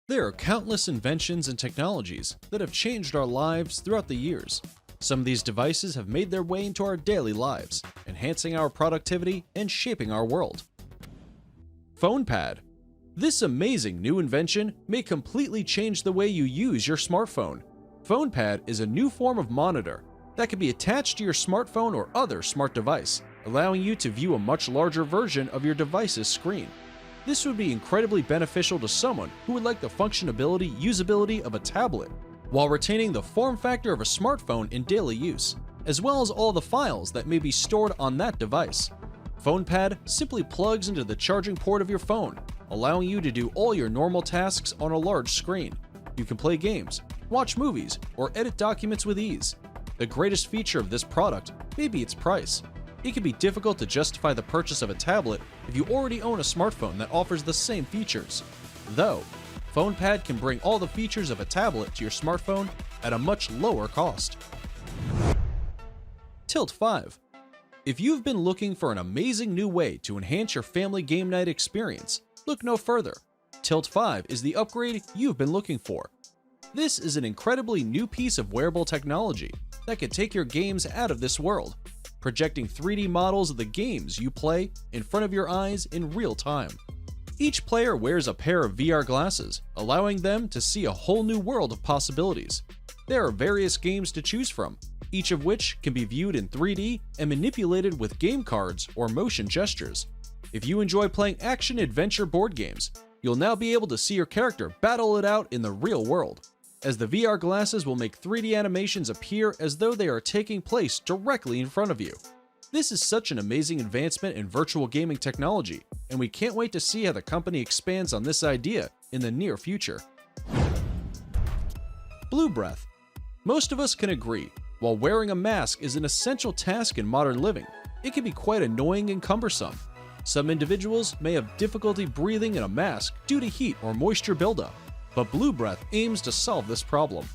There are countless inventions and technologies that have changed our lives throughout the years. Some of these devices have made their way into our daily lives, enhancing our productivity and shaping our world. Phone pad. This amazing new invention may completely change the way you use your smartphone. Phone pad is a new form of monitor that can be attached to your smartphone or other smart device, allowing you to view a much larger version of your device's screen. This would be incredibly beneficial to someone who would like the functionality, usability of a tablet, while retaining the form factor of a smartphone in daily use, as well as all the files that may be stored on that device. Phone pad simply plugs into the charging port of your phone, allowing you to do all your normal tasks on a large screen. You can play games, watch movies, or edit documents with ease. The greatest feature of this product may be its price. It can be difficult to justify the purchase of a tablet if you already own a smartphone that offers the same features. Though, Phone pad can bring all the features of a tablet to your smartphone at a much lower cost. Tilt 5. If you've been looking for an amazing new way to enhance your family game night experience, look no further. Tilt 5 is the upgrade you've been looking for. This is an incredibly new piece of wearable technology that can take your games out of this world, projecting 3D models of the games you play in front of your eyes in real time. Each player wears a pair of VR glasses, allowing them to see a whole new world of possibilities. There are various games to choose from, each of which can be viewed in 3D and manipulated with game cards or motion gestures. If you enjoy playing action-adventure board games, you'll now be able to see your character battle it out in the real world, as the VR glasses will make 3D animations appear as though they are taking place directly in front of you. This is such an amazing advancement in virtual gaming technology, and we can't wait to see how the company expands on this idea in the near future. Blue breath. Most of us can agree, while wearing a mask is an essential task in modern living, it can be quite annoying and cumbersome. Some individuals may have difficulty breathing in a mask due to heat or moisture buildup, but Blue Breath aims to solve this problem.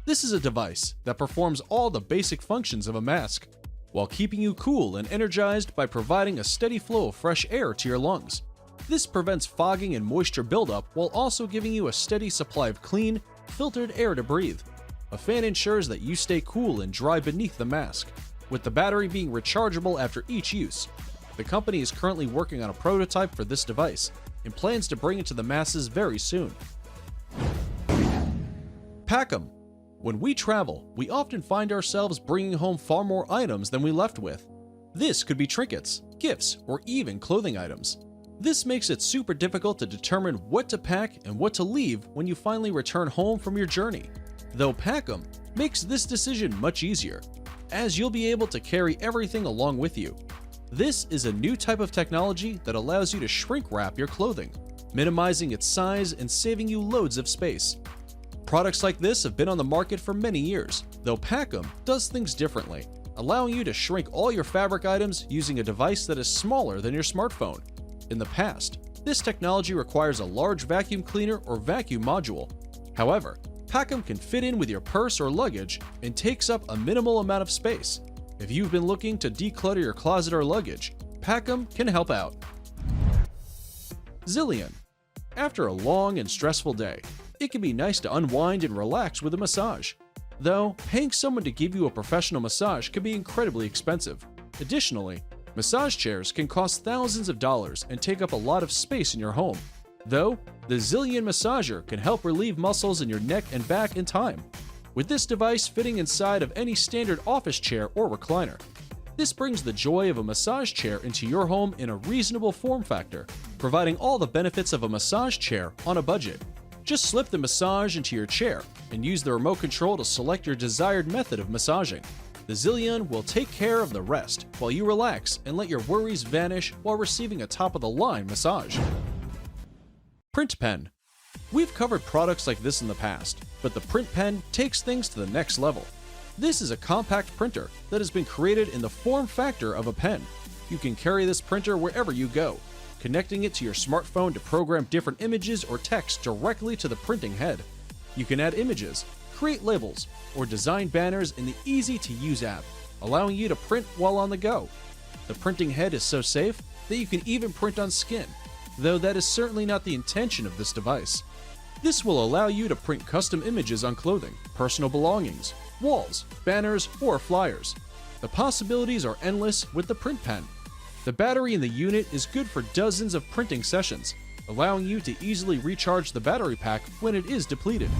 This is a device that performs all the basic functions of a mask, while keeping you cool and energized by providing a steady flow of fresh air to your lungs. This prevents fogging and moisture buildup while also giving you a steady supply of clean, filtered air to breathe. A fan ensures that you stay cool and dry beneath the mask, with the battery being rechargeable after each use. The company is currently working on a prototype for this device and plans to bring it to the masses very soon. Pack 'em. When we travel, we often find ourselves bringing home far more items than we left with. This could be trinkets, gifts, or even clothing items. This makes it super difficult to determine what to pack and what to leave when you finally return home from your journey. Though Pack 'em makes this decision much easier, as you'll be able to carry everything along with you. This is a new type of technology that allows you to shrink wrap your clothing, minimizing its size and saving you loads of space. Products like this have been on the market for many years, though Pack 'em does things differently, allowing you to shrink all your fabric items using a device that is smaller than your smartphone. In the past, this technology requires a large vacuum cleaner or vacuum module. However, Pack 'em can fit in with your purse or luggage and takes up a minimal amount of space. If you've been looking to declutter your closet or luggage, Pack 'em can help out. Zillion. After a long and stressful day, it can be nice to unwind and relax with a massage. Though, paying someone to give you a professional massage can be incredibly expensive. Additionally, massage chairs can cost thousands of dollars and take up a lot of space in your home. Though, the Zillion massager can help relieve muscles in your neck and back in time, with this device fitting inside of any standard office chair or recliner. This brings the joy of a massage chair into your home in a reasonable form factor, providing all the benefits of a massage chair on a budget. Just slip the massage into your chair and use the remote control to select your desired method of massaging. The Zillion will take care of the rest while you relax and let your worries vanish while receiving a top-of-the-line massage. Print pen. We've covered products like this in the past, but the print pen takes things to the next level. This is a compact printer that has been created in the form factor of a pen. You can carry this printer wherever you go, connecting it to your smartphone to program different images or text directly to the printing head. You can add images, create labels, or design banners in the easy-to-use app, allowing you to print while on the go. The printing head is so safe that you can even print on skin, though that is certainly not the intention of this device. This will allow you to print custom images on clothing, personal belongings, walls, banners, or flyers. The possibilities are endless with the print pen. The battery in the unit is good for dozens of printing sessions, allowing you to easily recharge the battery pack when it is depleted.